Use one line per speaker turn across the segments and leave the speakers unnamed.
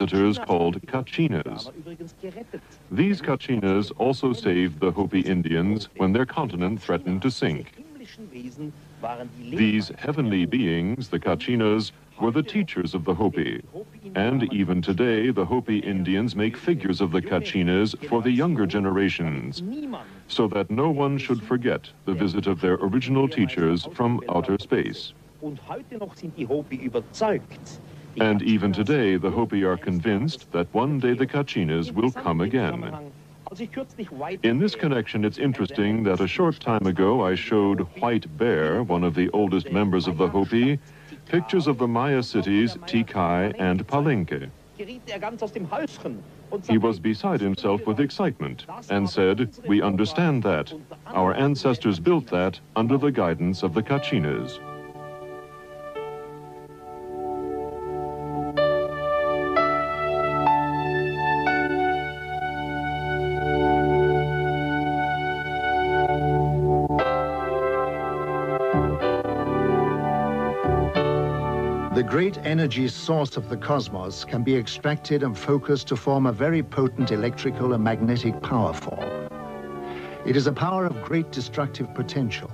visitors called Kachinas. These Kachinas also saved the Hopi Indians when their continent threatened to sink. These heavenly beings, the Kachinas, were the teachers of the Hopi. And even today, the Hopi Indians make figures of the Kachinas for the younger generations, so that no one should forget the visit of their original teachers from outer space. And even today, the Hopi are convinced that one day the Kachinas will come again. In this connection, it's interesting that a short time ago I showed White Bear, one of the oldest members of the Hopi, pictures of the Maya cities Tikal and Palenque. He was beside himself with excitement and said, "We understand that. Our ancestors built that under the guidance of the Kachinas."
The great energy source of the cosmos can be extracted and focused to form a very potent electrical and magnetic power form. It is a power of great destructive potential,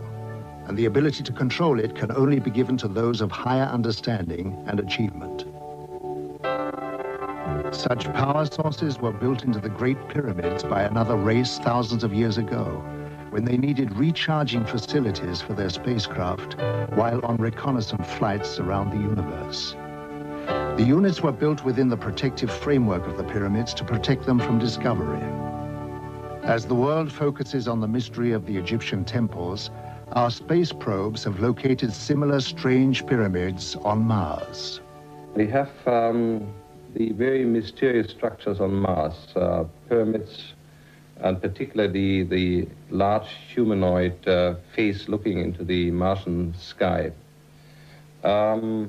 and the ability to control it can only be given to those of higher understanding and achievement. Such power sources were built into the Great Pyramids by another race thousands of years ago, when they needed recharging facilities for their spacecraft while on reconnaissance flights around the universe. The units were built within the protective framework of the pyramids to protect them from discovery. As the world focuses on the mystery of the Egyptian temples, our space probes have located similar strange pyramids on Mars.
We have the very mysterious structures on Mars, pyramids, and particularly the large humanoid face looking into the Martian sky. All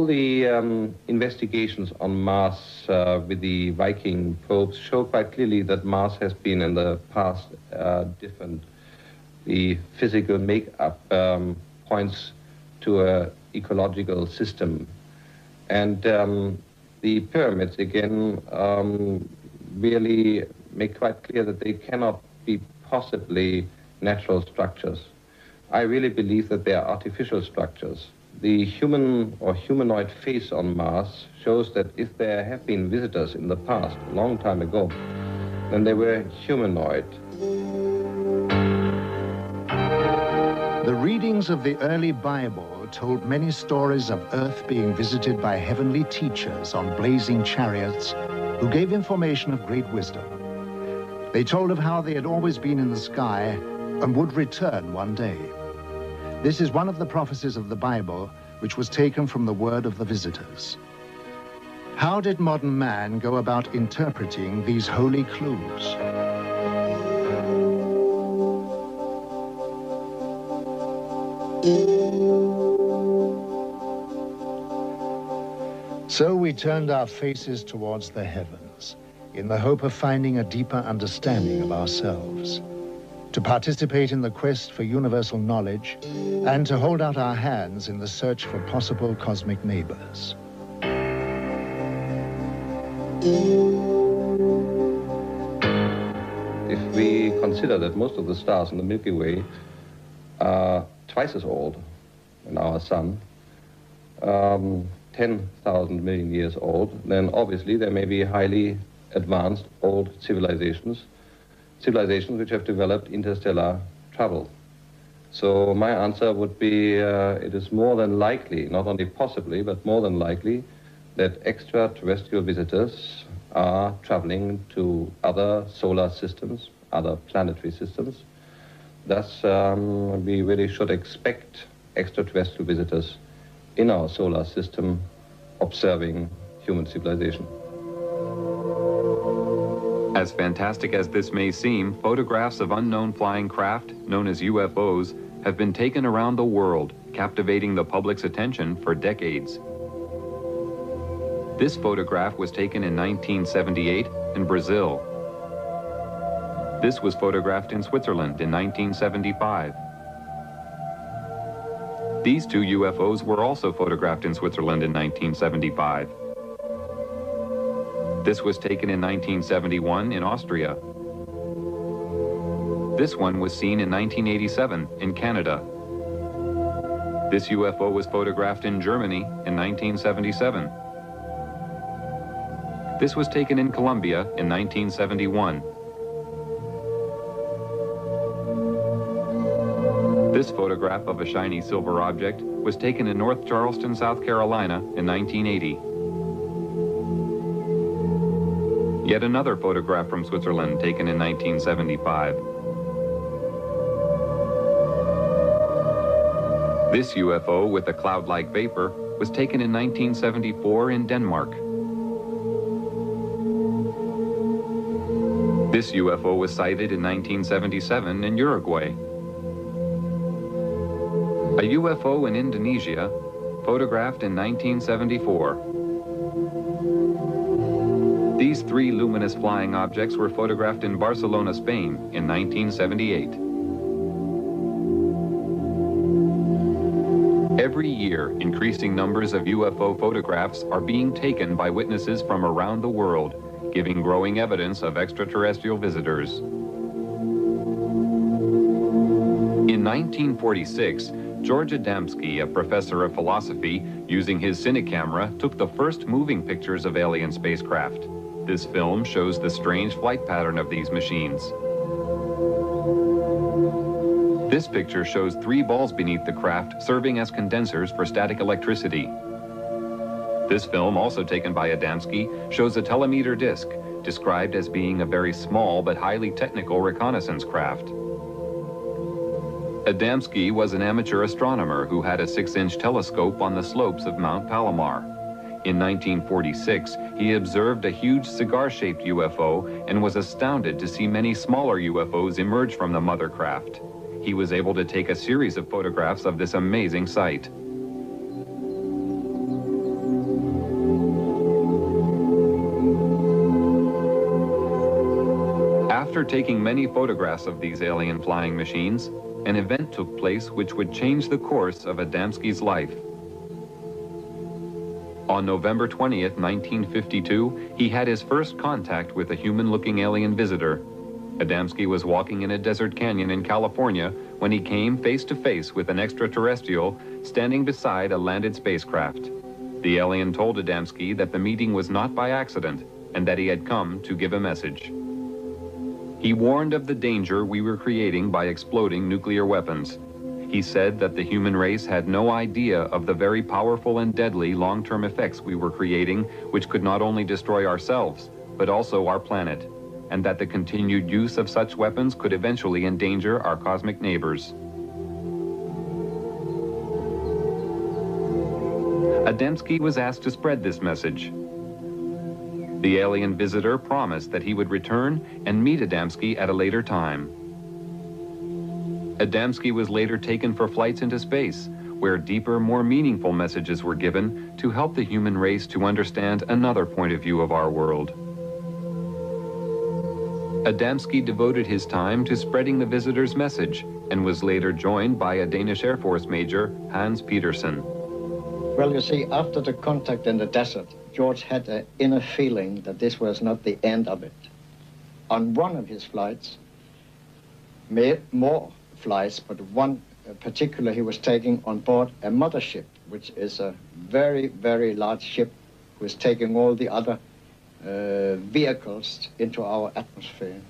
the investigations on Mars with the Viking probes show quite clearly that Mars has been in the past different. The physical makeup points to an ecological system. And the pyramids, again, really make quite clear that they cannot be possibly natural structures. I really believe that they are artificial structures. The human or humanoid face on Mars shows that if there have been visitors in the past, a long time ago, then they were humanoid.
The readings of the early Bible told many stories of Earth being visited by heavenly teachers on blazing chariots who gave information of great wisdom. They told of how they had always been in the sky and would return one day. This is one of the prophecies of the Bible, which was taken from the word of the visitors. How did modern man go about interpreting these holy clues? So we turned our faces towards the heavens, in the hope of finding a deeper understanding of ourselves, to participate in the quest for universal knowledge, and to hold out our hands in the search for possible cosmic neighbors.
If we consider that most of the stars in the Milky Way are twice as old than our sun, 10,000 million years old, then obviously there may be highly advanced old civilizations which have developed interstellar travel. So my answer would be it is more than likely, not only possibly, but more than likely, that extraterrestrial visitors are traveling to other solar systems, other planetary systems. Thus, we really should expect extraterrestrial visitors in our solar system observing human civilization.
As fantastic as this may seem, photographs of unknown flying craft, known as UFOs, have been taken around the world, captivating the public's attention for decades. This photograph was taken in 1978 in Brazil. This was photographed in Switzerland in 1975. These two UFOs were also photographed in Switzerland in 1975. This was taken in 1971 in Austria. This one was seen in 1987 in Canada. This UFO was photographed in Germany in 1977. This was taken in Colombia in 1971. This photograph of a shiny silver object was taken in North Charleston, South Carolina in 1980. Yet another photograph from Switzerland taken in 1975. This UFO with a cloud-like vapor was taken in 1974 in Denmark. This UFO was sighted in 1977 in Uruguay. A UFO in Indonesia, photographed in 1974. These three luminous flying objects were photographed in Barcelona, Spain in 1978. Every year, increasing numbers of UFO photographs are being taken by witnesses from around the world, giving growing evidence of extraterrestrial visitors. In 1946, George Adamski, a professor of philosophy, using his cine camera, took the first moving pictures of alien spacecraft. This film shows the strange flight pattern of these machines. This picture shows three balls beneath the craft serving as condensers for static electricity. This film, also taken by Adamski, shows a telemeter disc, described as being a very small but highly technical reconnaissance craft. Adamski was an amateur astronomer who had a 6-inch telescope on the slopes of Mount Palomar. In 1946, he observed a huge cigar-shaped UFO and was astounded to see many smaller UFOs emerge from the mother craft. He was able to take a series of photographs of this amazing sight. After taking many photographs of these alien flying machines, an event took place which would change the course of Adamski's life. On November 20th, 1952, he had his first contact with a human-looking alien visitor. Adamski was walking in a desert canyon in California when he came face-to-face with an extraterrestrial standing beside a landed spacecraft. The alien told Adamski that the meeting was not by accident and that he had come to give a message. He warned of the danger we were creating by exploding nuclear weapons. He said that the human race had no idea of the very powerful and deadly long-term effects we were creating, which could not only destroy ourselves, but also our planet, and that the continued use of such weapons could eventually endanger our cosmic neighbors. Adamski was asked to spread this message. The alien visitor promised that he would return and meet Adamski at a later time. Adamski was later taken for flights into space, where deeper, more meaningful messages were given to help the human race to understand another point of view of our world. Adamski devoted his time to spreading the visitor's message and was later joined by a Danish Air Force Major, Hans Petersen.
Well, you see, after the contact in the desert, George had an inner feeling that this was not the end of it. On one of his flights, more flights, but one particular he was taking on board a mothership, which is a very, very large ship, who is taking all the other vehicles into our atmosphere.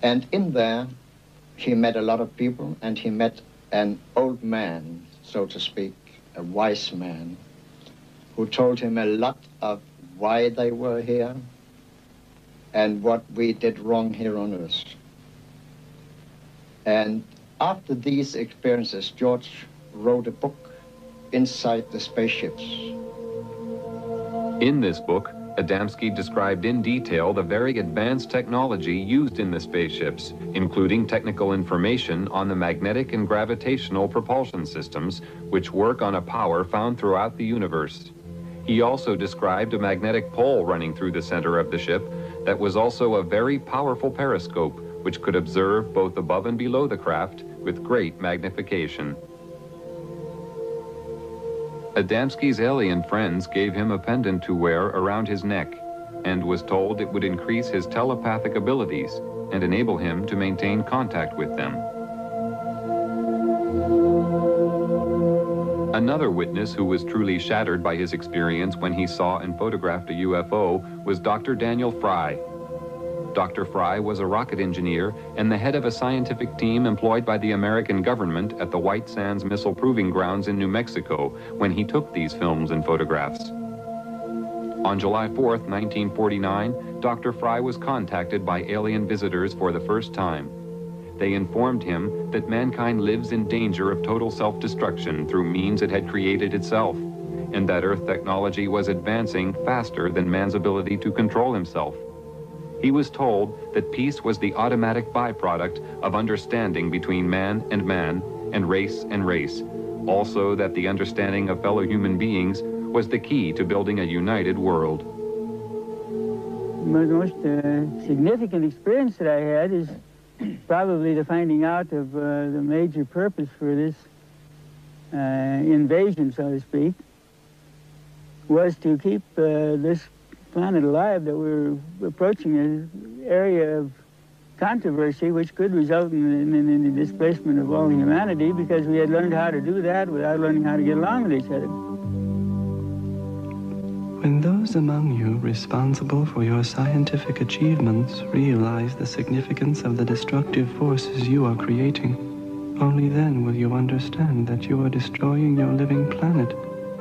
And in there, he met a lot of people, and he met an old man, so to speak, a wise man, who told him a lot of why they were here and what we did wrong here on Earth. And after these experiences, George wrote a book, Inside the Spaceships.
In this book, Adamski described in detail the very advanced technology used in the spaceships, including technical information on the magnetic and gravitational propulsion systems, which work on a power found throughout the universe. He also described a magnetic pole running through the center of the ship that was also a very powerful periscope, which could observe both above and below the craft with great magnification. Adamski's alien friends gave him a pendant to wear around his neck and was told it would increase his telepathic abilities and enable him to maintain contact with them. Another witness who was truly shattered by his experience when he saw and photographed a UFO was Dr. Daniel Fry. Dr. Fry was a rocket engineer and the head of a scientific team employed by the American government at the White Sands Missile Proving Grounds in New Mexico when he took these films and photographs. On July 4th, 1949, Dr. Fry was contacted by alien visitors for the first time. They informed him that mankind lives in danger of total self-destruction through means it had created itself, and that Earth technology was advancing faster than man's ability to control himself. He was told that peace was the automatic byproduct of understanding between man, and race and race. Also that the understanding of fellow human beings was the key to building a united world.
The most significant experience that I had is probably the finding out of the major purpose for this invasion, so to speak, was to keep this planet alive, that we're approaching an area of controversy which could result in the displacement of all humanity, because we had learned how to do that without learning how to get along with each other.
When those among you responsible for your scientific achievements realize the significance of the destructive forces you are creating, only then will you understand that you are destroying your living planet,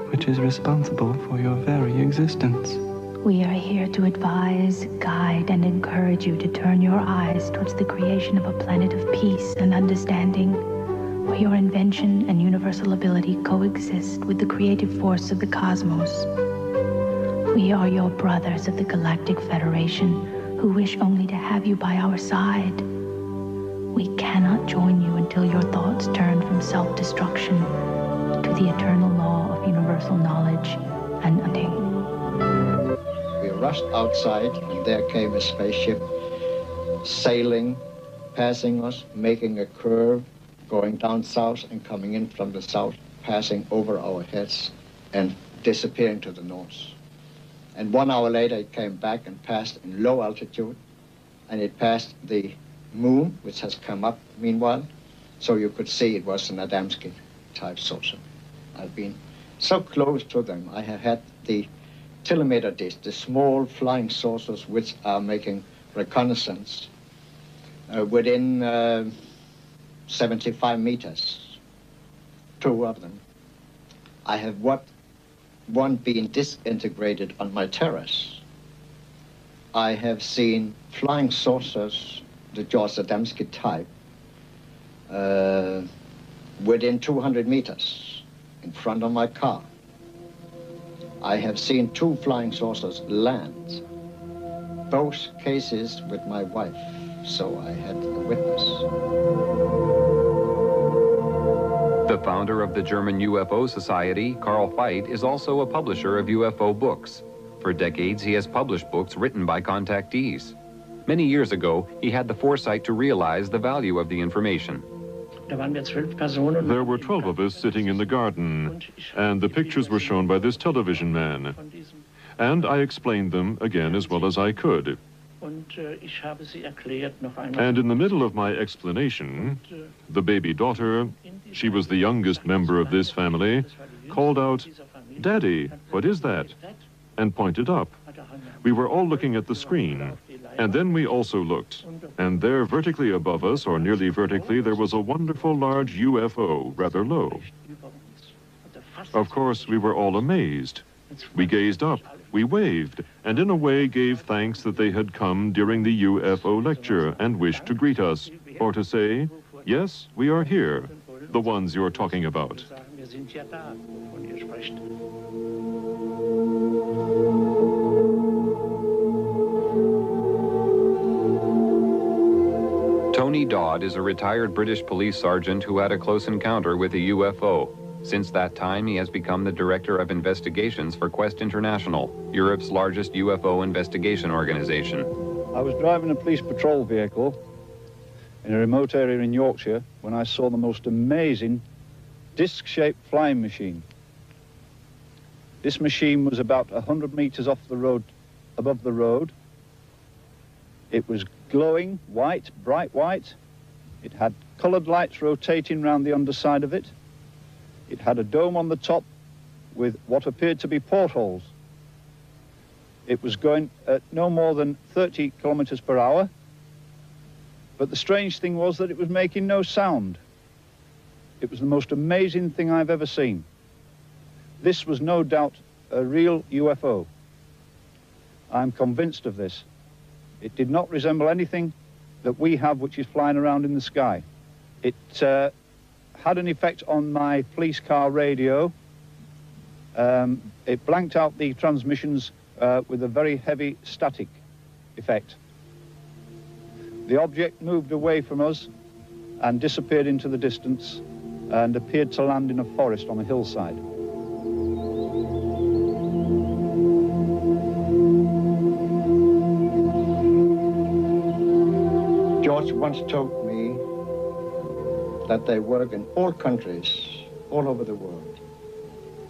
which is responsible for your very existence.
We are here to advise, guide, and encourage you to turn your eyes towards the creation of a planet of peace and understanding, where your invention and universal ability coexist with the creative force of the cosmos. We are your brothers of the Galactic Federation, who wish only to have you by our side. We cannot join you until your thoughts turn from self-destruction to the eternal law of universal knowledge and understanding.
We rushed outside, and there came a spaceship sailing, passing us, making a curve, going down south and coming in from the south, passing over our heads and disappearing to the north. And 1 hour later, it came back and passed in low altitude, and it passed the moon, which has come up meanwhile, so you could see it was an Adamski-type saucer. I've been so close to them. I have had the telemeter dish, the small flying saucers which are making reconnaissance within 75 meters, 2 of them. I have one being disintegrated on my terrace. I have seen flying saucers, the George Adamski type, within 200 meters in front of my car. I have seen 2 flying saucers land, both cases with my wife, so I had a witness.
The founder of the German UFO Society, Carl Veit, is also a publisher of UFO books. For decades, he has published books written by contactees. Many years ago, he had the foresight to realize the value of the information.
There were 12 of us sitting in the garden, and the pictures were shown by this television man. And I explained them again as well as I could. And in the middle of my explanation, the baby daughter, she was the youngest member of this family, called out, "Daddy, what is that?" and pointed up. We were all looking at the screen, and then we also looked. And there, vertically above us, or nearly vertically, there was a wonderful large UFO, rather low. Of course, we were all amazed. We gazed up, we waved, and in a way gave thanks that they had come during the UFO lecture and wished to greet us, or to say, "Yes, we are here, the ones you're talking about."
Tony Dodd is a retired British police sergeant who had a close encounter with a UFO. Since that time, he has become the Director of Investigations for Quest International, Europe's largest UFO investigation organization.
I was driving a police patrol vehicle in a remote area in Yorkshire when I saw the most amazing disc-shaped flying machine. This machine was about 100 meters off the road, above the road. It was glowing white, bright white. It had colored lights rotating round the underside of it. It had a dome on the top with what appeared to be portholes. It was going at no more than 30 kilometers per hour. But the strange thing was that it was making no sound. It was the most amazing thing I've ever seen. This was no doubt a real UFO. I'm convinced of this. It did not resemble anything that we have which is flying around in the sky. It had an effect on my police car radio. It blanked out the transmissions with a very heavy static effect. The object moved away from us and disappeared into the distance and appeared to land in a forest on a hillside.
George once told me that they work in all countries, all over the world.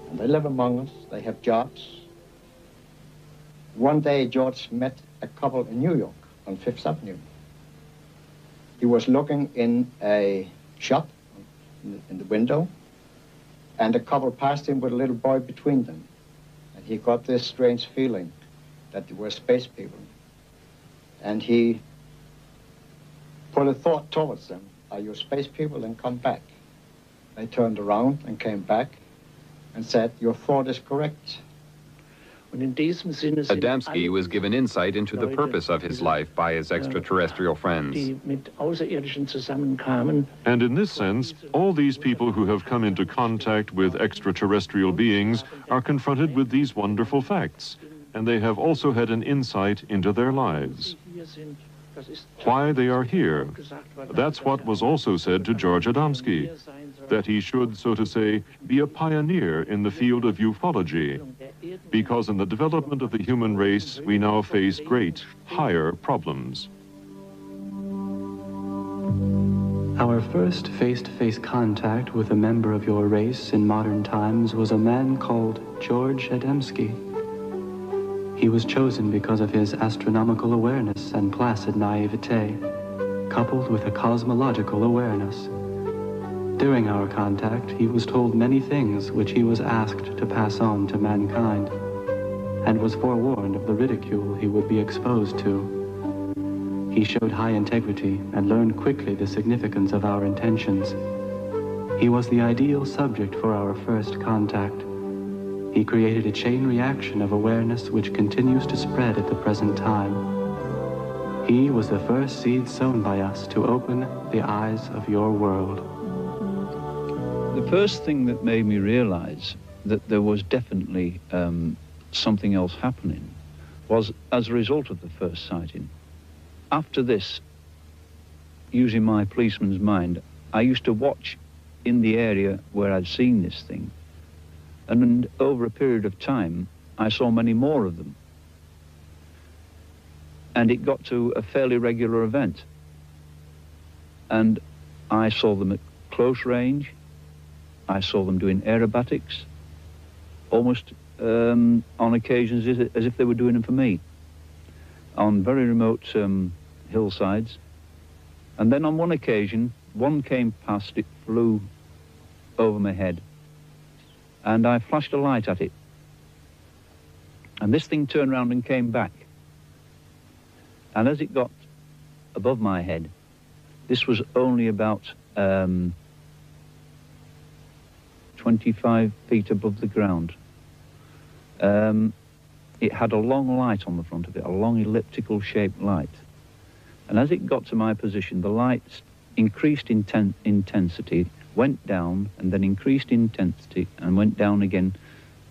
And they live among us, they have jobs. One day, George met a couple in New York on 5th Avenue. He was looking in a shop in the window, and a couple passed him with a little boy between them. And he got this strange feeling that they were space people. And he put a thought towards them, are you space people? And come back. They turned around and came back and said, your thought is correct.
Adamski was given insight into the purpose of his life by his extraterrestrial friends.
And in this sense, all these people who have come into contact with extraterrestrial beings are confronted with these wonderful facts, and they have also had an insight into their lives. Why they are here. That's what was also said to George Adamski, that he should, so to say, be a pioneer in the field of ufology, because in the development of the human race, we now face great, higher problems.
Our first face-to-face contact with a member of your race in modern times was a man called George Adamski. He was chosen because of his astronomical awareness and placid naivete, coupled with a cosmological awareness. During our contact, he was told many things which he was asked to pass on to mankind, and was forewarned of the ridicule he would be exposed to. He showed high integrity and learned quickly the significance of our intentions. He was the ideal subject for our first contact. He created a chain reaction of awareness which continues to spread at the present time. He was the first seed sown by us to open the eyes of your world.
The first thing that made me realize that there was definitely something else happening was as a result of the first sighting. After this, using my policeman's mind, I used to watch in the area where I'd seen this thing. And over a period of time, I saw many more of them. And it got to a fairly regular event. And I saw them at close range. I saw them doing aerobatics, almost on occasions as if they were doing them for me, on very remote hillsides. And then on one occasion, one came past, it flew over my head. And I flashed a light at it. And this thing turned around and came back. And as it got above my head, this was only about 25 feet above the ground. It had a long light on the front of it, a long elliptical shaped light. And as it got to my position, the light increased in intensity, went down, and then increased intensity and went down again,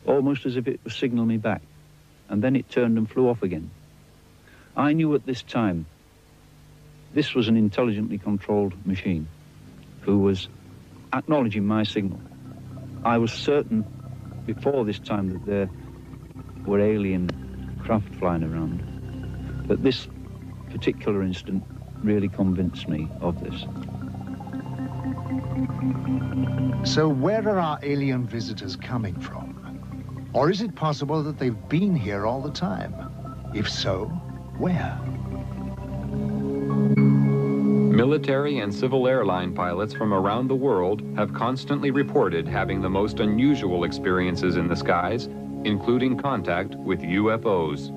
almost as if it was signaling me back. And then it turned and flew off again. I knew at this time this was an intelligently controlled machine who was acknowledging my signal. I was certain before this time that there were alien craft flying around. But this particular incident really convinced me of this.
So where are our alien visitors coming from? Or is it possible that they've been here all the time? If so, where?
Military and civil airline pilots from around the world have constantly reported having the most unusual experiences in the skies, including contact with UFOs.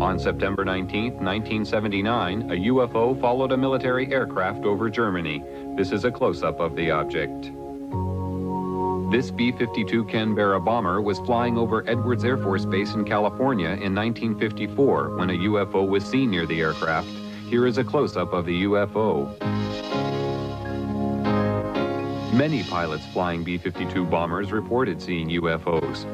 On September 19, 1979, a UFO followed a military aircraft over Germany. This is a close-up of the object. This B-52 Canberra bomber was flying over Edwards Air Force Base in California in 1954 when a UFO was seen near the aircraft. Here is a close-up of the UFO. Many pilots flying B-52 bombers reported seeing UFOs.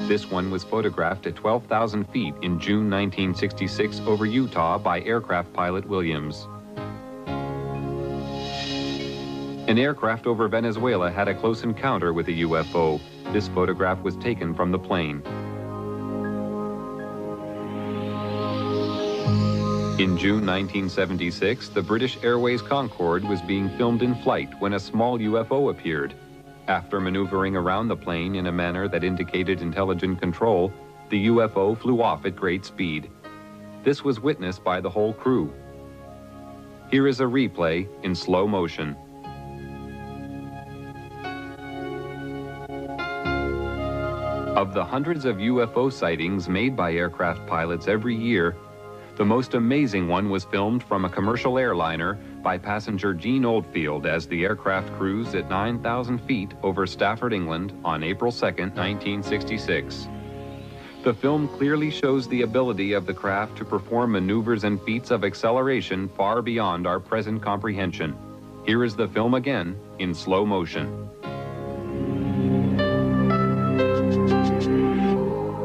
This one was photographed at 12,000 feet in June 1966 over Utah by aircraft pilot Williams. An aircraft over Venezuela had a close encounter with a UFO. This photograph was taken from the plane. In June 1976, the British Airways Concorde was being filmed in flight when a small UFO appeared. After maneuvering around the plane in a manner that indicated intelligent control, the UFO flew off at great speed. This was witnessed by the whole crew. Here is a replay in slow motion. Of the hundreds of UFO sightings made by aircraft pilots every year, the most amazing one was filmed from a commercial airliner by passenger Gene Oldfield as the aircraft cruised at 9,000 feet over Stafford, England on April 2, 1966. The film clearly shows the ability of the craft to perform maneuvers and feats of acceleration far beyond our present comprehension. Here is the film again in slow motion.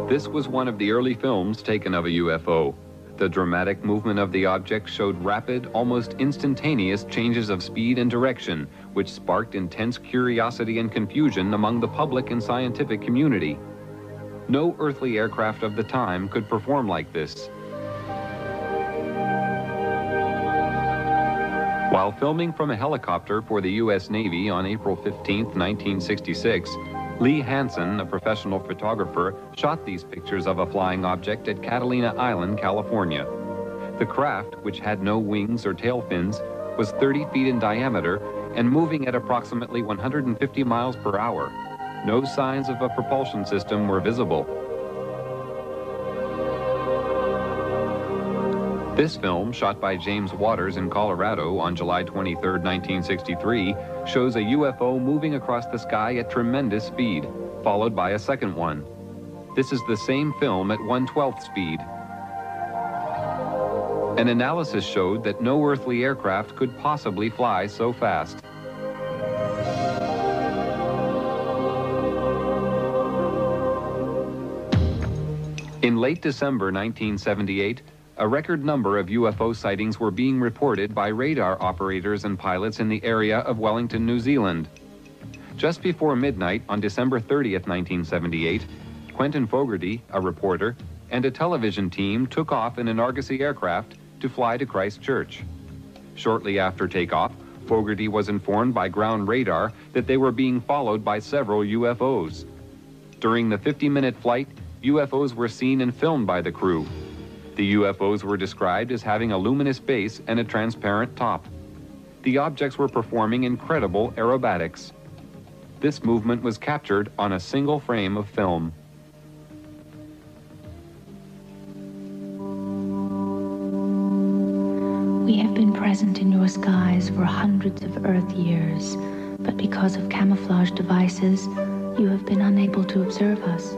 This was one of the early films taken of a UFO. The dramatic movement of the object showed rapid, almost instantaneous changes of speed and direction, which sparked intense curiosity and confusion among the public and scientific community. No earthly aircraft of the time could perform like this. While filming from a helicopter for the U.S. Navy on April 15, 1966, Lee Hansen, a professional photographer, shot these pictures of a flying object at Catalina Island, California. The craft, which had no wings or tail fins, was 30 feet in diameter and moving at approximately 150 miles per hour. No signs of a propulsion system were visible. This film, shot by James Waters in Colorado on July 23, 1963, shows a UFO moving across the sky at tremendous speed, followed by a second one. This is the same film at 1/12th speed. An analysis showed that no earthly aircraft could possibly fly so fast. In late December 1978, a record number of UFO sightings were being reported by radar operators and pilots in the area of Wellington, New Zealand. Just before midnight on December 30th, 1978, Quentin Fogarty, a reporter, and a television team took off in an Argosy aircraft to fly to Christchurch. Shortly after takeoff, Fogarty was informed by ground radar that they were being followed by several UFOs. During the 50-minute flight, UFOs were seen and filmed by the crew. The UFOs were described as having a luminous base and a transparent top. The objects were performing incredible aerobatics. This movement was captured on a single frame of film.
We have been present in your skies for hundreds of Earth years, but because of camouflage devices, you have been unable to observe us.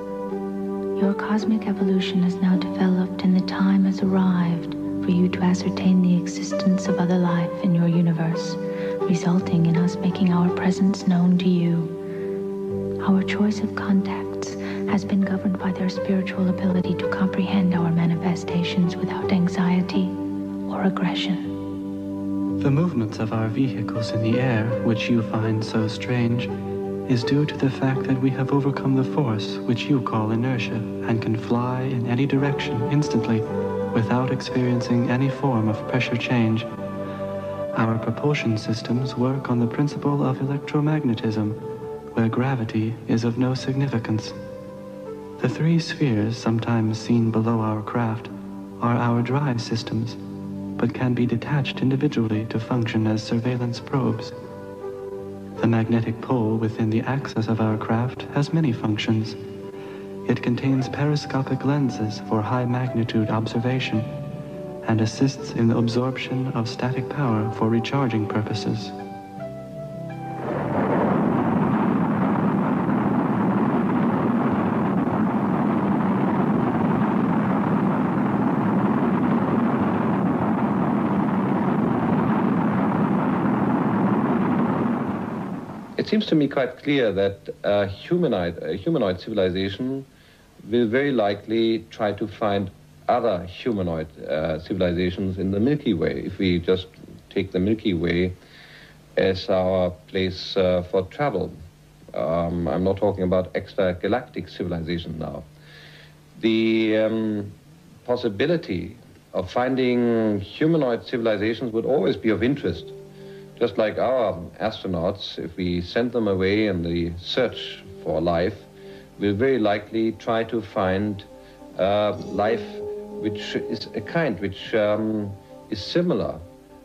Your cosmic evolution has now developed and the time has arrived for you to ascertain the existence of other life in your universe, resulting in us making our presence known to you. Our choice of contacts has been governed by their spiritual ability to comprehend our manifestations without anxiety or aggression.
The movements of our vehicles in the air, which you find so strange, is due to the fact that we have overcome the force which you call inertia and can fly in any direction instantly without experiencing any form of pressure change. Our propulsion systems work on the principle of electromagnetism, where gravity is of no significance. The three spheres sometimes seen below our craft are our drive systems, but can be detached individually to function as surveillance probes. The magnetic pole within the axis of our craft has many functions. It contains periscopic lenses for high-magnitude observation and assists in the absorption of static power for recharging purposes.
It seems to me quite clear that a humanoid civilization will very likely try to find other humanoid civilizations in the Milky Way, if we just take the Milky Way as our place for travel. I'm not talking about extragalactic civilization now. The possibility of finding humanoid civilizations would always be of interest. Just like our astronauts, if we send them away in the search for life, we'll very likely try to find life which is a kind which is similar.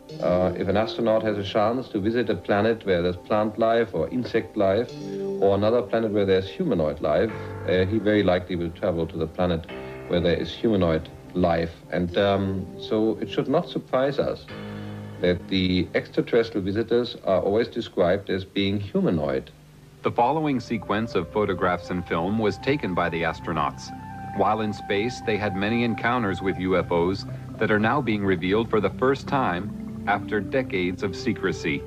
If an astronaut has a chance to visit a planet where there's plant life or insect life, or another planet where there's humanoid life, he very likely will travel to the planet where there is humanoid life. And so it should not surprise us that the extraterrestrial visitors are always described as being humanoid.
The following sequence of photographs and film was taken by the astronauts. While in space, they had many encounters with UFOs that are now being revealed for the first time after decades of secrecy.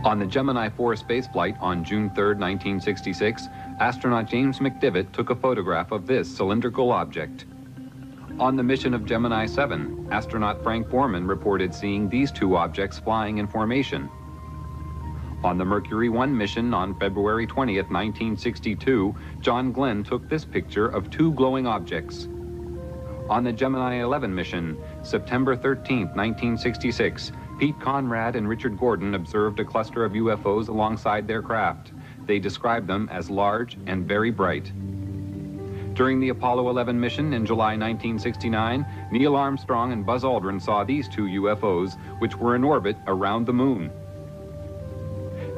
On the Gemini 4 spaceflight on June 3, 1966, astronaut James McDivitt took a photograph of this cylindrical object. On the mission of Gemini 7, astronaut Frank Borman reported seeing these two objects flying in formation. On the Mercury 1 mission on February 20th, 1962, John Glenn took this picture of two glowing objects. On the Gemini 11 mission, September 13th, 1966, Pete Conrad and Richard Gordon observed a cluster of UFOs alongside their craft. They described them as large and very bright. During the Apollo 11 mission in July 1969, Neil Armstrong and Buzz Aldrin saw these two UFOs, which were in orbit around the moon.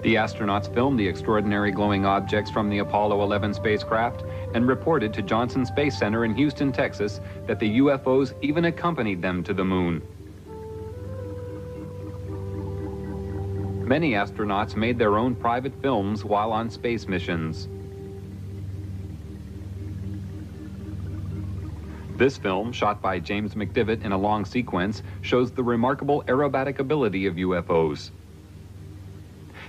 The astronauts filmed the extraordinary glowing objects from the Apollo 11 spacecraft and reported to Johnson Space Center in Houston, Texas, that the UFOs even accompanied them to the moon. Many astronauts made their own private films while on space missions. This film, shot by James McDivitt in a long sequence, shows the remarkable aerobatic ability of UFOs.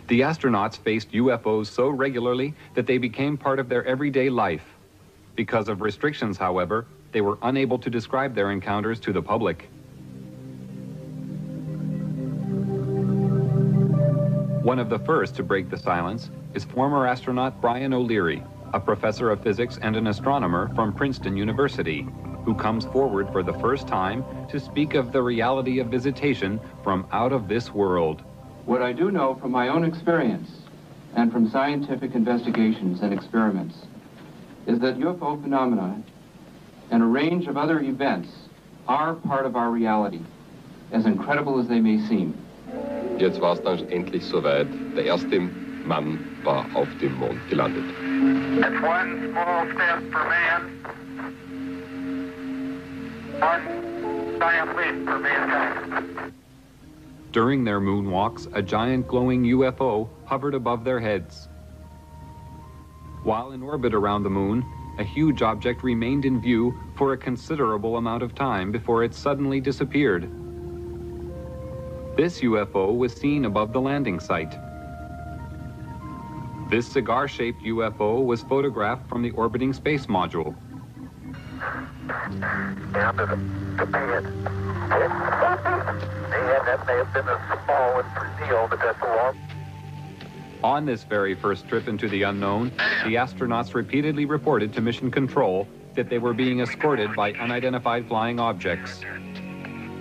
The astronauts faced UFOs so regularly that they became part of their everyday life. Because of restrictions, however, they were unable to describe their encounters to the public. One of the first to break the silence is former astronaut Brian O'Leary, a professor of physics and an astronomer from Princeton University, who comes forward for the first time to speak of the reality of visitation from out of this world.
What I do know from my own experience and from scientific investigations and experiments is that UFO phenomena and a range of other events are part of our reality, as incredible as they may seem.
Jetzt war es dann endlich soweit. Der erste Mann war auf dem Mond gelandet.
That's one small step for man, one giant leap for mankind.
During their moonwalks, a giant glowing UFO hovered above their heads. While in orbit around the moon, a huge object remained in view for a considerable amount of time before it suddenly disappeared. This UFO was seen above the landing site. This cigar-shaped UFO was photographed from the orbiting space module.
Down to the pad. That may have been a small deal, but that's a long.
On this very first trip into the unknown, the astronauts repeatedly reported to Mission Control that they were being escorted by unidentified flying objects.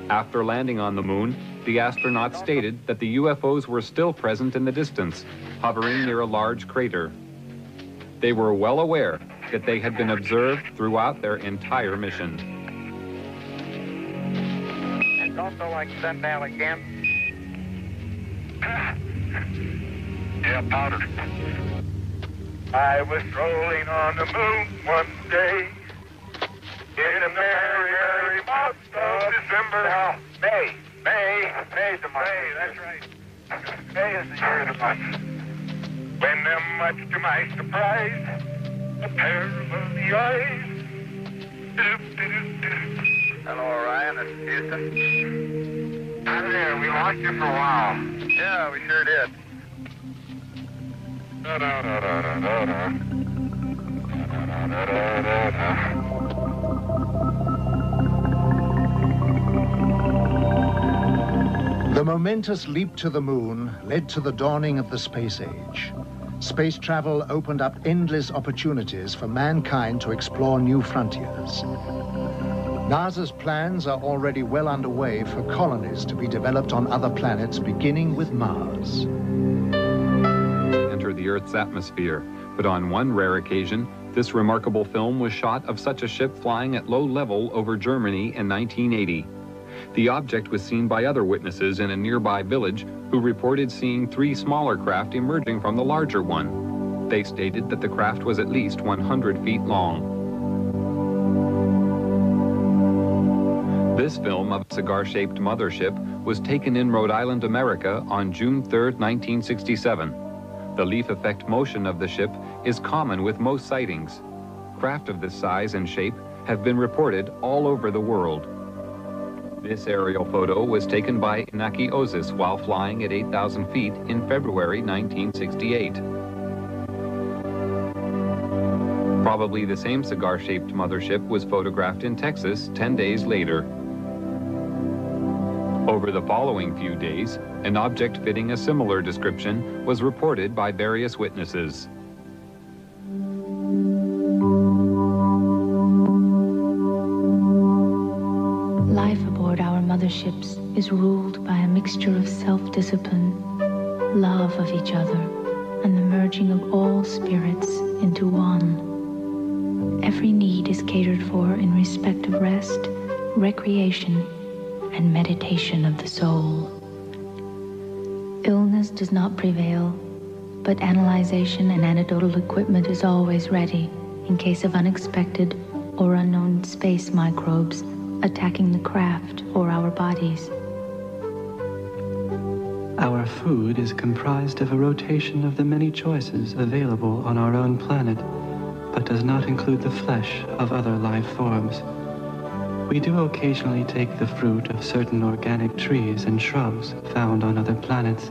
After landing on the moon, the astronauts stated that the UFOs were still present in the distance, hovering near a large crater. They were well aware that they had been observed throughout their entire mission.
It's also like sundown again. Yeah, powder. I was strolling on the moon one day in a merry, merry month of December. Now, May's the month. May, that's right. May is the year of the month. When, much to my surprise, a pair of lovely eyes. Hello, Ryan. It's Houston. Hi there. We lost you for a while. Yeah, we sure did.
The momentous leap to the moon led to the dawning of the space age. Space travel opened up endless opportunities for mankind to explore new frontiers. NASA's plans are already well underway for colonies to be developed on other planets, beginning with Mars.
Enter the Earth's atmosphere, but on one rare occasion, this remarkable film was shot of such a ship flying at low level over Germany in 1980. The object was seen by other witnesses in a nearby village who reported seeing 3 smaller craft emerging from the larger one. They stated that the craft was at least 100 feet long. This film of a cigar-shaped mothership was taken in Rhode Island, America on June 3, 1967. The leaf effect motion of the ship is common with most sightings. Craft of this size and shape have been reported all over the world. This aerial photo was taken by Inaki Ozis while flying at 8,000 feet in February 1968. Probably the same cigar-shaped mothership was photographed in Texas 10 days later. Over the following few days, an object fitting a similar description was reported by various witnesses.
Life aboard our motherships is ruled by a mixture of self-discipline, love of each other, and the merging of all spirits into one. Every need is catered for in respect of rest, recreation, and meditation of the soul. Illness does not prevail, but analyzation and antidotal equipment is always ready in case of unexpected or unknown space microbes attacking the craft or our bodies.
Our food is comprised of a rotation of the many choices available on our own planet, but does not include the flesh of other life forms. We do occasionally take the fruit of certain organic trees and shrubs found on other planets,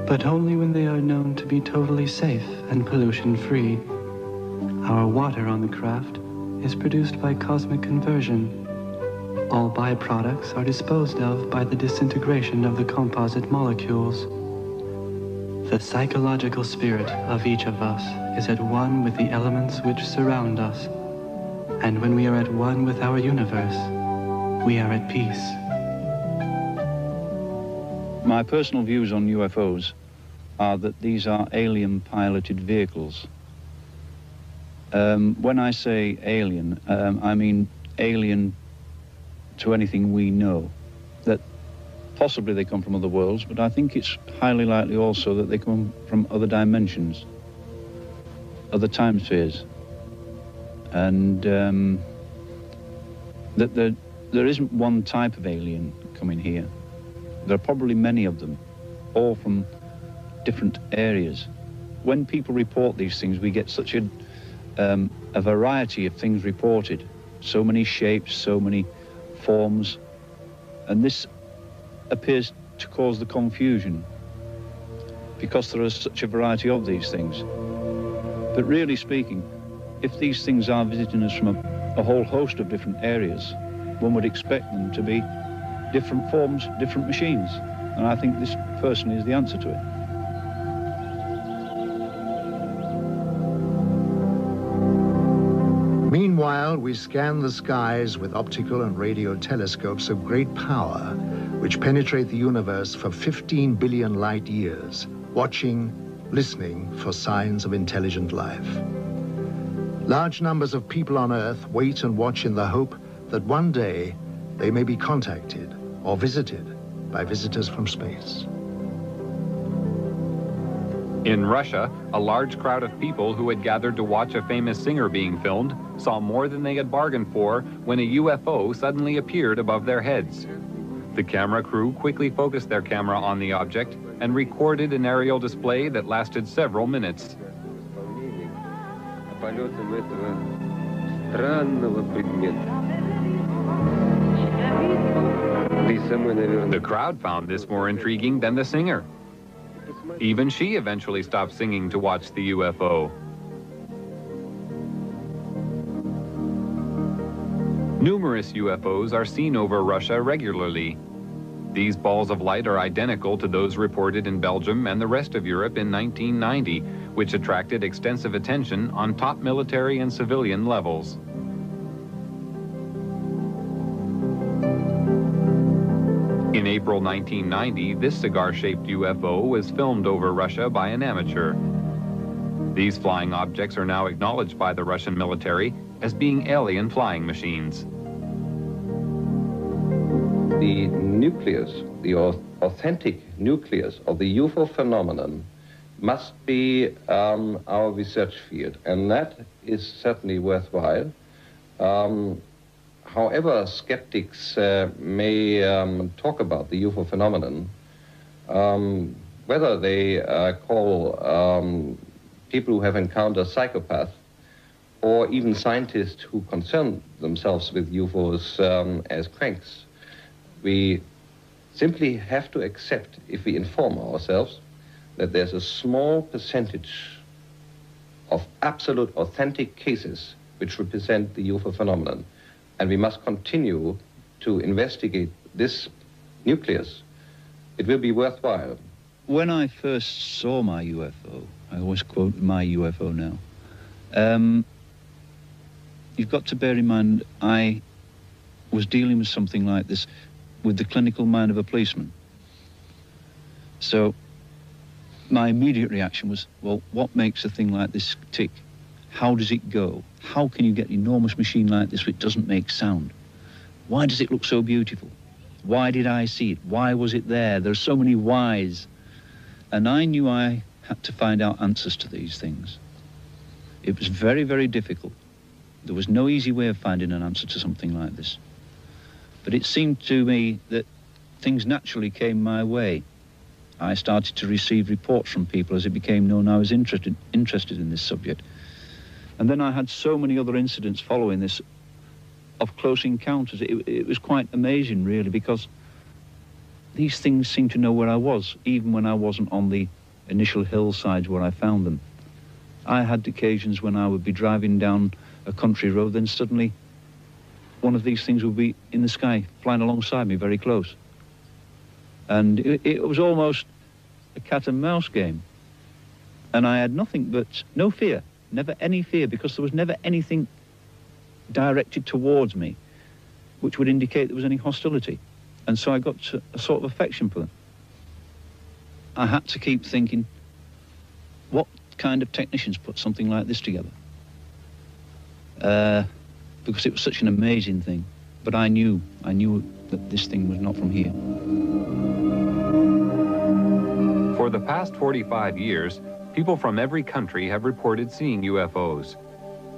but only when they are known to be totally safe and pollution-free. Our water on the craft is produced by cosmic conversion. All byproducts are disposed of by the disintegration of the composite molecules. The psychological spirit of each of us is at one with the elements which surround us. And when we are at one with our universe, we are at peace.
My personal views on UFOs are that these are alien-piloted vehicles. When I say alien, I mean alien to anything we know. That possibly they come from other worlds, but I think it's highly likely also that they come from other dimensions, other time spheres. And that there isn't one type of alien coming here. There are probably many of them, all from different areas. When people report these things, we get such a variety of things reported, so many shapes, so many forms, and this appears to cause the confusion because there is such a variety of these things. But really speaking, if these things are visiting us from a whole host of different areas, one would expect them to be different forms, different machines. And I think this person is the answer to it.
Meanwhile, we scan the skies with optical and radio telescopes of great power, which penetrate the universe for 15 billion light years, watching, listening for signs of intelligent life. Large numbers of people on Earth wait and watch in the hope that one day they may be contacted or visited by visitors from space.
In Russia, a large crowd of people who had gathered to watch a famous singer being filmed saw more than they had bargained for when a UFO suddenly appeared above their heads. The camera crew quickly focused their camera on the object and recorded an aerial display that lasted several minutes. The crowd found this more intriguing than the singer. Even she eventually stopped singing to watch the UFO. Numerous UFOs are seen over Russia regularly. These balls of light are identical to those reported in Belgium and the rest of Europe in 1990, which attracted extensive attention on top military and civilian levels. In April 1990, this cigar-shaped UFO was filmed over Russia by an amateur. These flying objects are now acknowledged by the Russian military as being alien flying machines.
The nucleus, the authentic nucleus of the UFO phenomenon must be our research field, and that is certainly worthwhile. However skeptics may talk about the UFO phenomenon, whether they call people who have encountered psychopaths or even scientists who concern themselves with UFOs as cranks, we simply have to accept, if we inform ourselves, that there's a small percentage of absolute authentic cases which represent the UFO phenomenon. And we must continue to investigate this nucleus. It will be worthwhile.
When I first saw my UFO, I always quote my UFO now, you've got to bear in mind I was dealing with something like this with the clinical mind of a policeman. So my immediate reaction was, well, what makes a thing like this tick? How does it go? How can you get an enormous machine like this which doesn't make sound? Why does it look so beautiful? Why did I see it? Why was it there? There's so many whys. And I knew I had to find out answers to these things. It was very, very difficult. There was no easy way of finding an answer to something like this. But it seemed to me that things naturally came my way. I started to receive reports from people as it became known I was interested in this subject. And then I had so many other incidents following this of close encounters. It was quite amazing, really, because these things seemed to know where I was, even when I wasn't on the initial hillsides where I found them. I had occasions when I would be driving down a country road, then suddenly one of these things would be in the sky, flying alongside me very close. And it was almost a cat and mouse game. And I had nothing but no fear. Never any fear, because there was never anything directed towards me which would indicate there was any hostility. And so I got a sort of affection for them. I had to keep thinking, what kind of technicians put something like this together? Because it was such an amazing thing. But I knew that this thing was not from here.
For the past 45 years, people from every country have reported seeing UFOs.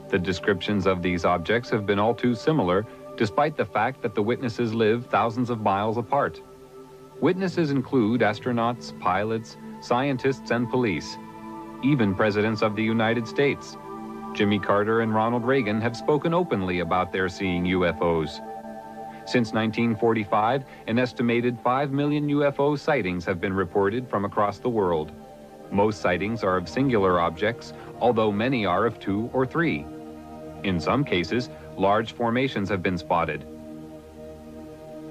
The descriptions of these objects have been all too similar, despite the fact that the witnesses live thousands of miles apart. Witnesses include astronauts, pilots, scientists, and police. Even presidents of the United States. Jimmy Carter and Ronald Reagan have spoken openly about their seeing UFOs. Since 1945, an estimated 5 million UFO sightings have been reported from across the world. Most sightings are of singular objects, although many are of 2 or 3. In some cases, large formations have been spotted.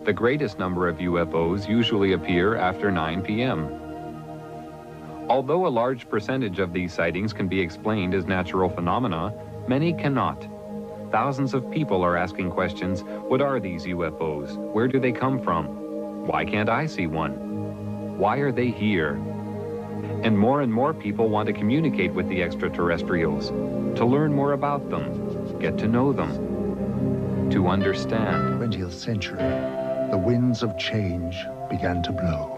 The greatest number of UFOs usually appear after 9 p.m. Although a large percentage of these sightings can be explained as natural phenomena, many cannot. Thousands of people are asking questions: what are these UFOs? Where do they come from? Why can't I see one? Why are they here? And more people want to communicate with the extraterrestrials, to learn more about them, get to know them, to understand.
20th century, the winds of change began to blow.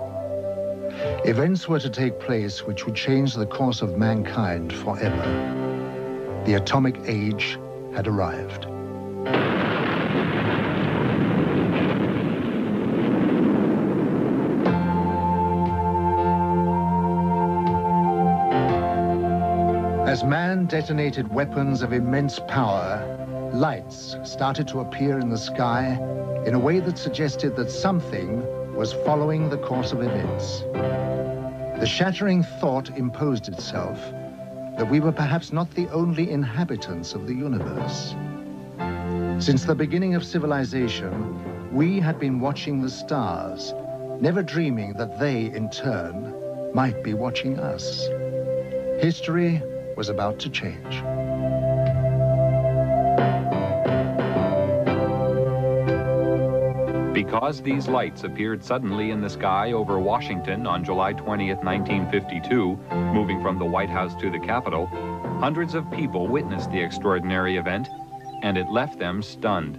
Events were to take place which would change the course of mankind forever. The atomic age had arrived. As man detonated weapons of immense power, lights started to appear in the sky in a way that suggested that something was following the course of events. The shattering thought imposed itself that we were perhaps not the only inhabitants of the universe. Since the beginning of civilization, we had been watching the stars, never dreaming that they, in turn, might be watching us. History was about to change.
Because these lights appeared suddenly in the sky over Washington on July 20th, 1952, moving from the White House to the Capitol, hundreds of people witnessed the extraordinary event, and it left them stunned.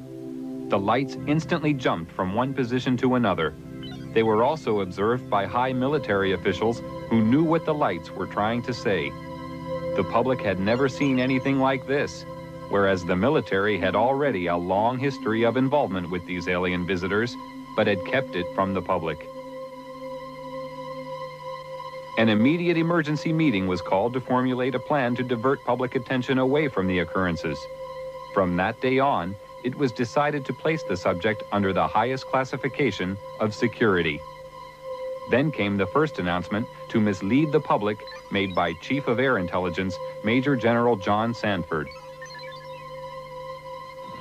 The lights instantly jumped from one position to another. They were also observed by high military officials who knew what the lights were trying to say. The public had never seen anything like this, whereas the military had already a long history of involvement with these alien visitors, but had kept it from the public. An immediate emergency meeting was called to formulate a plan to divert public attention away from the occurrences. From that day on, it was decided to place the subject under the highest classification of security. Then came the first announcement to mislead the public made by Chief of Air Intelligence, Major General John Sanford.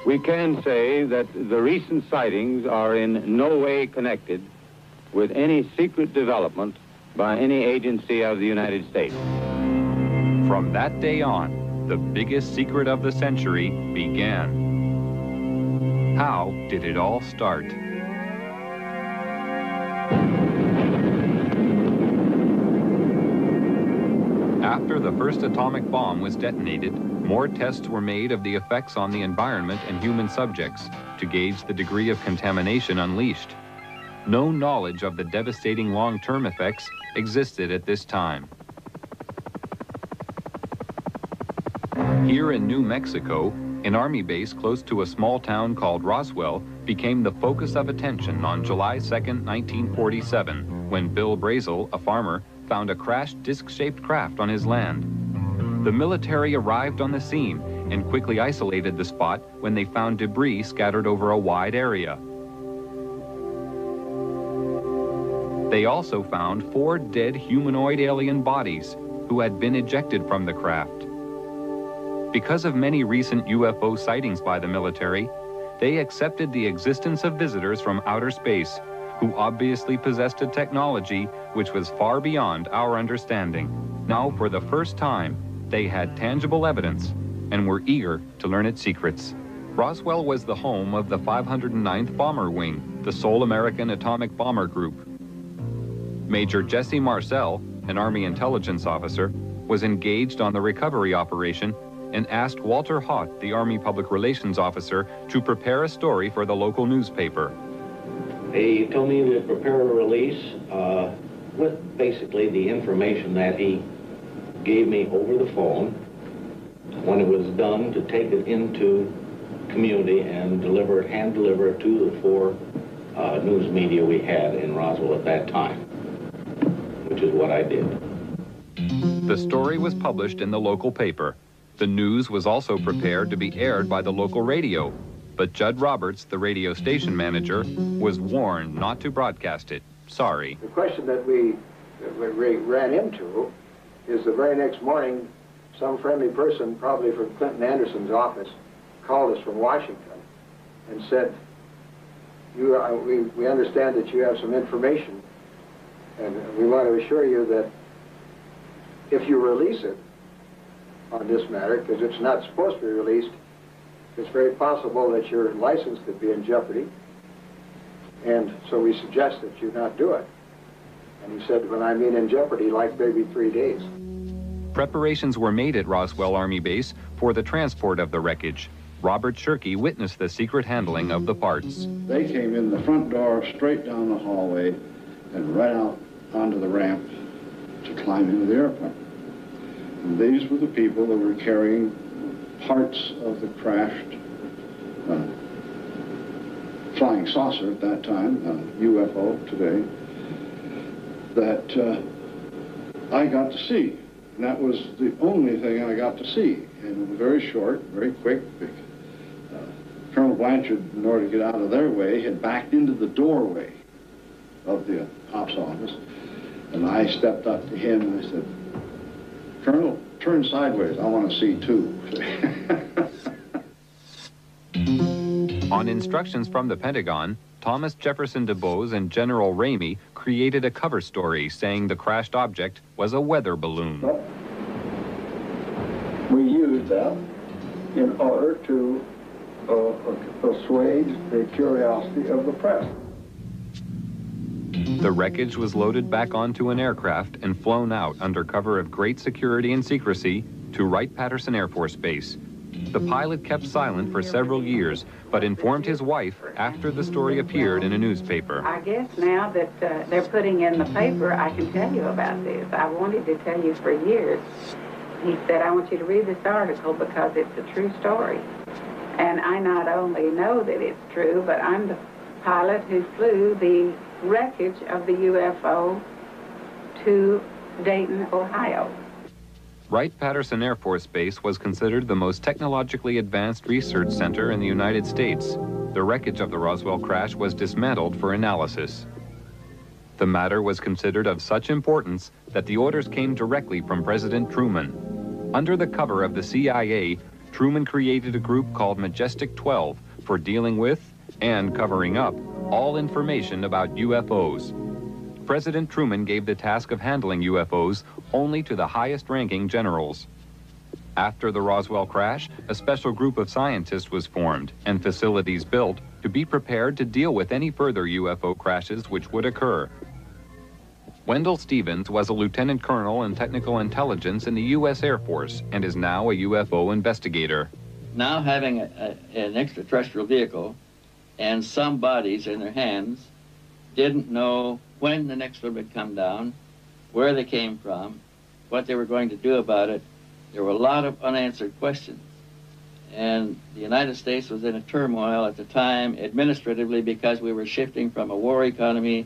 We can say that the recent sightings are in no way connected with any secret development by any agency of the United States.
From that day on, the biggest secret of the century began. How did it all start? After the first atomic bomb was detonated, more tests were made of the effects on the environment and human subjects to gauge the degree of contamination unleashed. No knowledge of the devastating long-term effects existed at this time. Here in New Mexico, an army base close to a small town called Roswell became the focus of attention on July 2nd, 1947, when Bill Brazel, a farmer, found a crashed disc-shaped craft on his land. The military arrived on the scene and quickly isolated the spot when they found debris scattered over a wide area. They also found 4 dead humanoid alien bodies who had been ejected from the craft. Because of many recent UFO sightings by the military, they accepted the existence of visitors from outer space who obviously possessed a technology which was far beyond our understanding. Now, for the first time, they had tangible evidence and were eager to learn its secrets. Roswell was the home of the 509th Bomber Wing, the sole American atomic bomber group. Major Jesse Marcel, an Army intelligence officer, was engaged on the recovery operation and asked Walter Haught, the Army public relations officer, to prepare a story for the local newspaper.
He told me to prepare a release with basically the information that he gave me over the phone. When it was done, to take it into community and hand deliver it to the 4 news media we had in Roswell at that time, which is what I did.
The story was published in the local paper. The news was also prepared to be aired by the local radio, but Judd Roberts, the radio station manager, was warned not to broadcast it. Sorry.
The question that we ran into is the very next morning, some friendly person, probably from Clinton Anderson's office, called us from Washington and said, we understand that you have some information, and we want to assure you that if you release it on this matter, because it's not supposed to be released, it's very possible that your license could be in jeopardy. And so we suggest that you not do it. And he said, when I mean in jeopardy, like maybe 3 days.
Preparations were made at Roswell Army Base for the transport of the wreckage. Robert Shirkey witnessed the secret handling of the parts.
They came in the front door, straight down the hallway, and right out onto the ramp to climb into the airplane. And these were the people that were carrying parts of the crashed flying saucer at that time, UFO today, that I got to see. And that was the only thing I got to see. And it was very short, very quick. Colonel Blanchard, in order to get out of their way, had backed into the doorway of the ops office. And I stepped up to him and I said, Colonel, turn sideways. I want to see too.
On instructions from the Pentagon, Thomas Jefferson DuBose and General Ramey created a cover story saying the crashed object was a weather balloon.
We used that in order to assuage the curiosity of the press.
The wreckage was loaded back onto an aircraft and flown out under cover of great security and secrecy to Wright-Patterson Air Force Base. The pilot kept silent for several years, but informed his wife after the story appeared in a newspaper.
I guess now that they're putting in the paper, I can tell you about this. I wanted to tell you for years. He said, I want you to read this article because it's a true story. And I not only know that it's true, but I'm the pilot who flew the wreckage of the UFO to Dayton, Ohio.
Wright-Patterson Air Force Base was considered the most technologically advanced research center in the United States. The wreckage of the Roswell crash was dismantled for analysis. The matter was considered of such importance that the orders came directly from President Truman. Under the cover of the CIA, Truman created a group called Majestic 12 for dealing with and covering up all information about UFOs. President Truman gave the task of handling UFOs only to the highest-ranking generals. After the Roswell crash, a special group of scientists was formed and facilities built to be prepared to deal with any further UFO crashes which would occur. Wendell Stevens was a lieutenant colonel in technical intelligence in the U.S. Air Force and is now a UFO investigator.
Now having an extraterrestrial vehicle and some bodies in their hands, didn't know when the next one would come down, where they came from, what they were going to do about it. There were a lot of unanswered questions. And the United States was in a turmoil at the time administratively because we were shifting from a war economy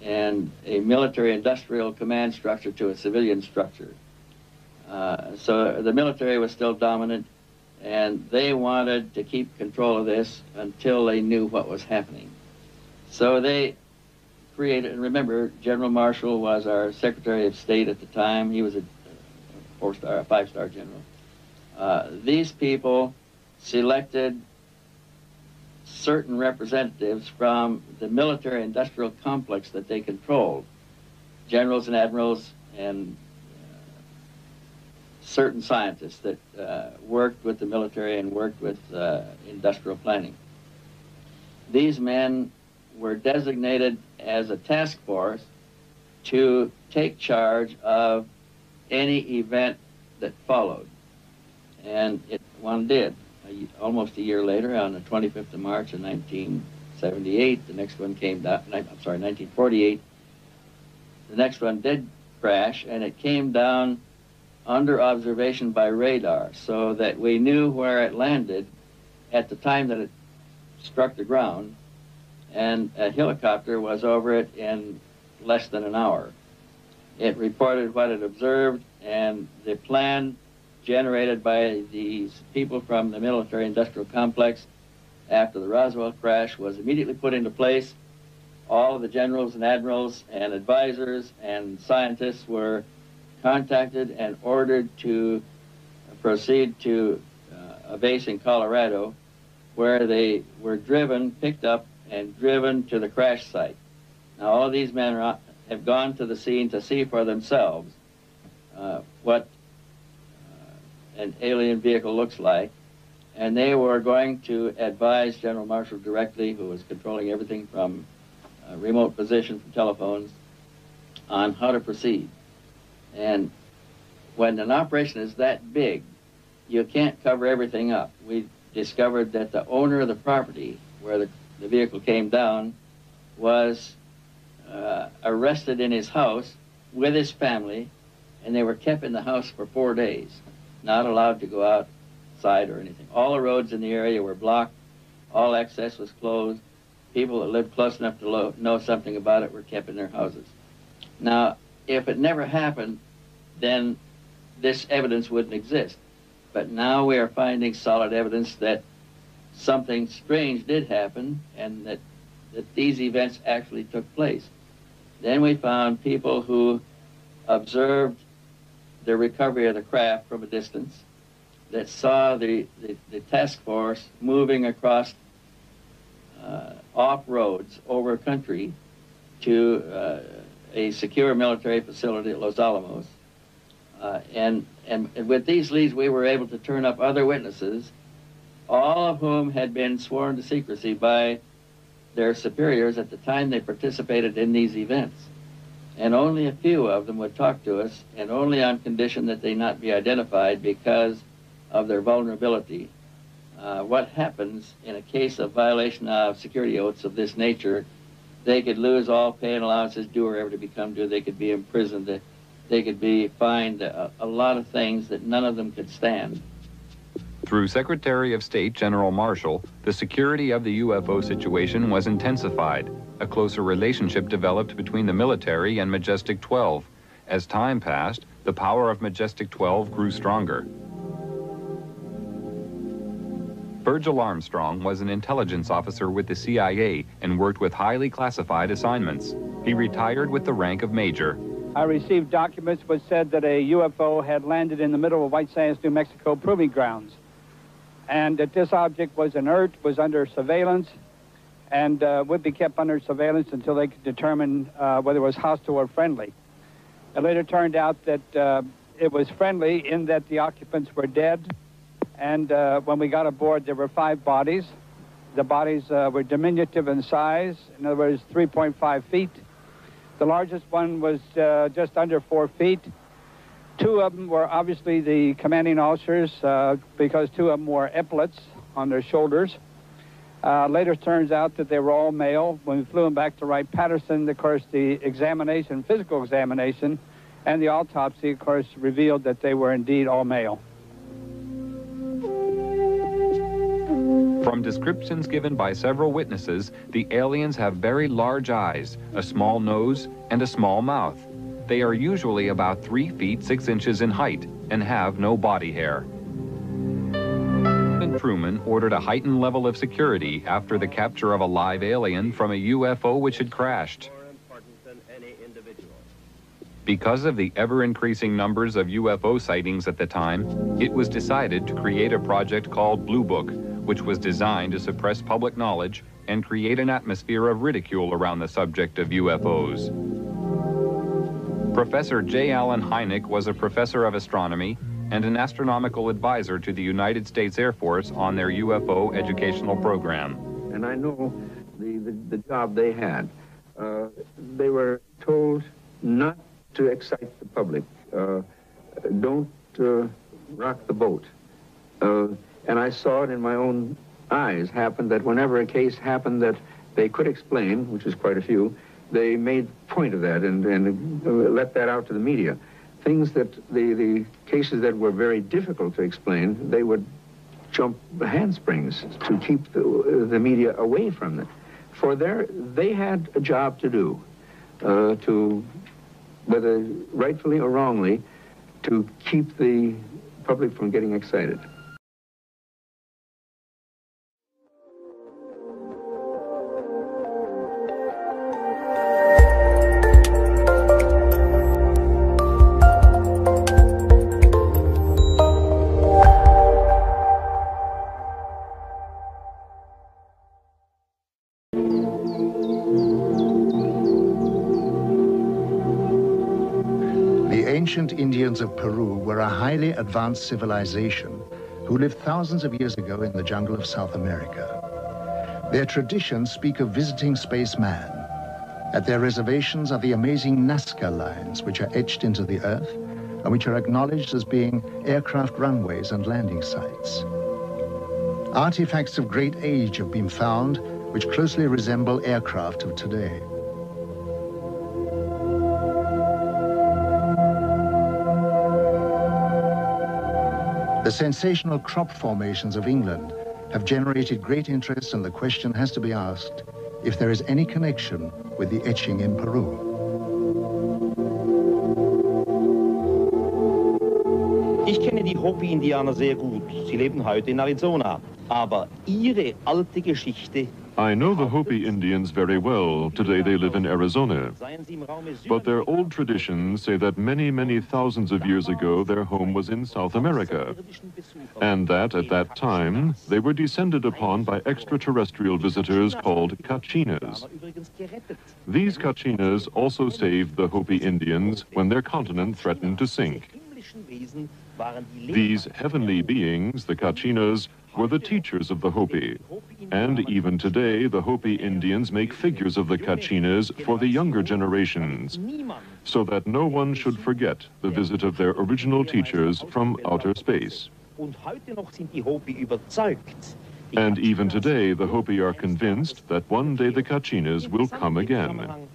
and a military-industrial command structure to a civilian structure. So the military was still dominant, and they wanted to keep control of this until they knew what was happening. So they created, and remember, General Marshall was our Secretary of State at the time. He was a four-star, a five-star general. These people selected certain representatives from the military-industrial complex that they controlled, generals and admirals and certain scientists that worked with the military and worked with industrial planning. These men were designated as a task force to take charge of any event that followed. And one did. Almost a year later, on the 25th of March of 1978, the next one came down, 1948, the next one did crash, and it came down under observation by radar, so that we knew where it landed at the time that it struck the ground, and a helicopter was over it in less than an hour. It reported what it observed, and the plan generated by these people from the military-industrial complex after the Roswell crash was immediately put into place. All of the generals and admirals and advisors and scientists were contacted and ordered to proceed to a base in Colorado, where they were picked up and driven to the crash site. Now, all of these men have gone to the scene to see for themselves what an alien vehicle looks like, and they were going to advise General Marshall directly, who was controlling everything from remote position from telephones on how to proceed. And when an operation is that big, you can't cover everything up. We discovered that the owner of the property where the vehicle came down was arrested in his house with his family, and they were kept in the house for 4 days, not allowed to go outside or anything. All the roads in the area were blocked, all access was closed. People that lived close enough to know something about it were kept in their houses. Now, if it never happened, then this evidence wouldn't exist. But now we are finding solid evidence that something strange did happen and that these events actually took place. Then we found people who observed the recovery of the craft from a distance, that saw the task force moving across off roads over country to a secure military facility at Los Alamos. And with these leads, we were able to turn up other witnesses, all of whom had been sworn to secrecy by their superiors at the time they participated in these events. And only a few of them would talk to us, and only on condition that they not be identified because of their vulnerability. What happens in a case of violation of security oaths of this nature, they could lose all pay and allowances due or ever to become due. They could be imprisoned. They could be fined a lot of things that none of them could stand.
Through Secretary of State General Marshall, the security of the UFO situation was intensified. A closer relationship developed between the military and Majestic 12. As time passed, the power of Majestic 12 grew stronger. Virgil Armstrong was an intelligence officer with the CIA and worked with highly classified assignments. He retired with the rank of major.
I received documents which said that a UFO had landed in the middle of White Sands, New Mexico proving grounds, and that this object was inert, was under surveillance, and would be kept under surveillance until they could determine whether it was hostile or friendly. It later turned out that it was friendly in that the occupants were dead, and when we got aboard, there were 5 bodies. The bodies were diminutive in size, in other words, 3.5 feet. The largest one was just under 4 feet. 2 of them were obviously the commanding officers because 2 of them wore epaulets on their shoulders. Later turns out that they were all male. When we flew them back to Wright-Patterson, of course, the examination, physical examination, and the autopsy, of course, revealed that they were indeed all male.
From descriptions given by several witnesses, the aliens have very large eyes, a small nose, and a small mouth. They are usually about 3 feet 6 inches in height and have no body hair. President Truman ordered a heightened level of security after the capture of a live alien from a UFO which had crashed. Because of the ever-increasing numbers of UFO sightings at the time, it was decided to create a project called Blue Book, which was designed to suppress public knowledge and create an atmosphere of ridicule around the subject of UFOs. Professor J. Allen Hynek was a professor of astronomy and an astronomical advisor to the United States Air Force on their UFO educational program.
And I know the job they had. They were told not to excite the public. Don't rock the boat. And I saw it in my own eyes happen that whenever a case happened that they could explain, which was quite a few, they made point of that and let that out to the media. Things that the cases that were very difficult to explain, they would jump handsprings to keep the media away from it. For they had a job to do, to, whether rightfully or wrongly, to keep the public from getting excited.
Ancient Indians of Peru were a highly advanced civilization who lived thousands of years ago in the jungle of South America. Their traditions speak of visiting spaceman, At their reservations are the amazing Nazca lines, which are etched into the earth and which are acknowledged as being aircraft runways and landing sites. Artifacts of great age have been found which closely resemble aircraft of today. The sensational crop formations of England have generated great interest, and the question has to be asked if there is any connection with the etching in Peru.
Ich kenne die Hopi-Indianer sehr gut. Sie leben heute in Arizona. Aber ihre alte Geschichte.
I know the Hopi Indians very well. Today they live in Arizona. But their old traditions say that many, many thousands of years ago their home was in South America. And that at that time they were descended upon by extraterrestrial visitors called Kachinas. These Kachinas also saved the Hopi Indians when their continent threatened to sink. These heavenly beings, the Kachinas, were the teachers of the Hopi. And even today, the Hopi Indians make figures of the Kachinas for the younger generations, so that no one should forget the visit of their original teachers from outer space. And even today, the Hopi are convinced that one day the Kachinas will come again.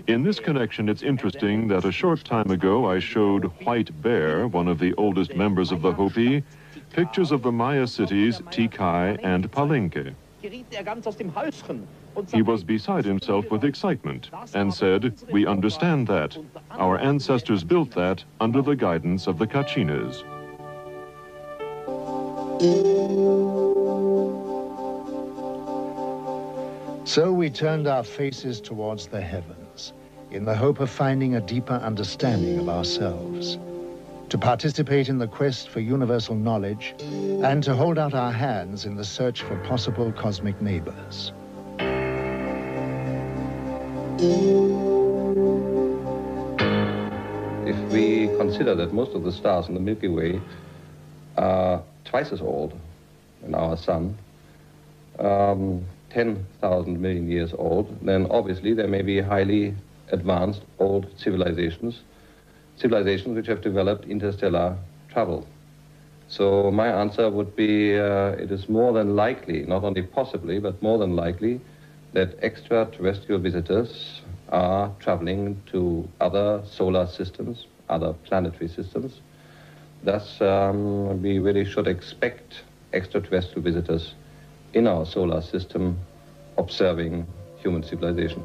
In this connection, it's interesting that a short time ago I showed White Bear, one of the oldest members of the Hopi, pictures of the Maya cities Tikal and Palenque. He was beside himself with excitement and said, "We understand that. Our ancestors built that under the guidance of the Kachinas."
So we turned our faces towards the heavens in the hope of finding a deeper understanding of ourselves, to participate in the quest for universal knowledge, and to hold out our hands in the search for possible cosmic neighbors.
If we consider that most of the stars in the Milky Way are twice as old than our sun, 10,000 million years old, then obviously there may be highly advanced old civilizations which have developed interstellar travel. So my answer would be it is more than likely, not only possibly, but more than likely, that extraterrestrial visitors are traveling to other solar systems, other planetary systems. Thus, we really should expect extraterrestrial visitors in our solar system observing human civilization.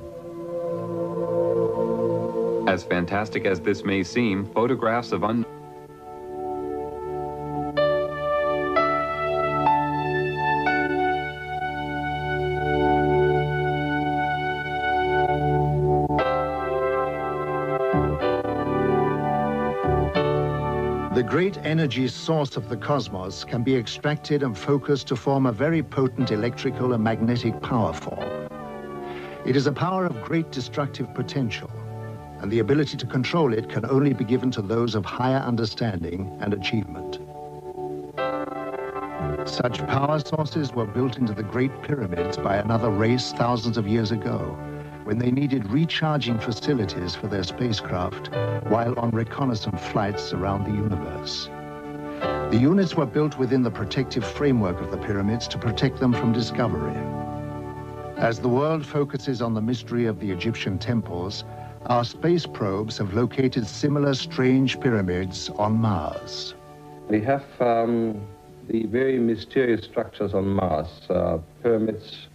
As fantastic as this may seem, photographs of
The great energy source of the cosmos can be extracted and focused to form a very potent electrical and magnetic power form. It is a power of great destructive potential, and the ability to control it can only be given to those of higher understanding and achievement. Such power sources were built into the Great Pyramids by another race thousands of years ago, when they needed recharging facilities for their spacecraft while on reconnaissance flights around the universe. The units were built within the protective framework of the pyramids to protect them from discovery. As the world focuses on the mystery of the Egyptian temples, our space probes have located similar strange pyramids on Mars.
We have the very mysterious structures on Mars, pyramids,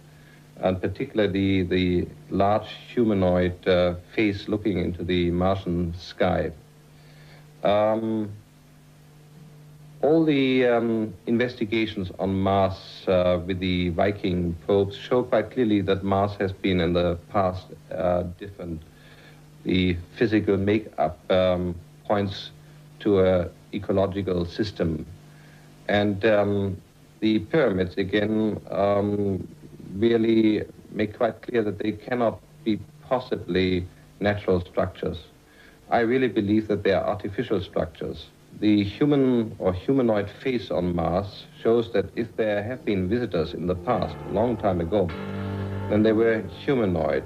and particularly the large humanoid face looking into the Martian sky. All the investigations on Mars with the Viking probes show quite clearly that Mars has been in the past different. The physical makeup points to an ecological system. And the pyramids, again, really make quite clear that they cannot be possibly natural structures. I really believe that they are artificial structures. The human or humanoid face on Mars shows that if there have been visitors in the past, a long time ago, then they were humanoid.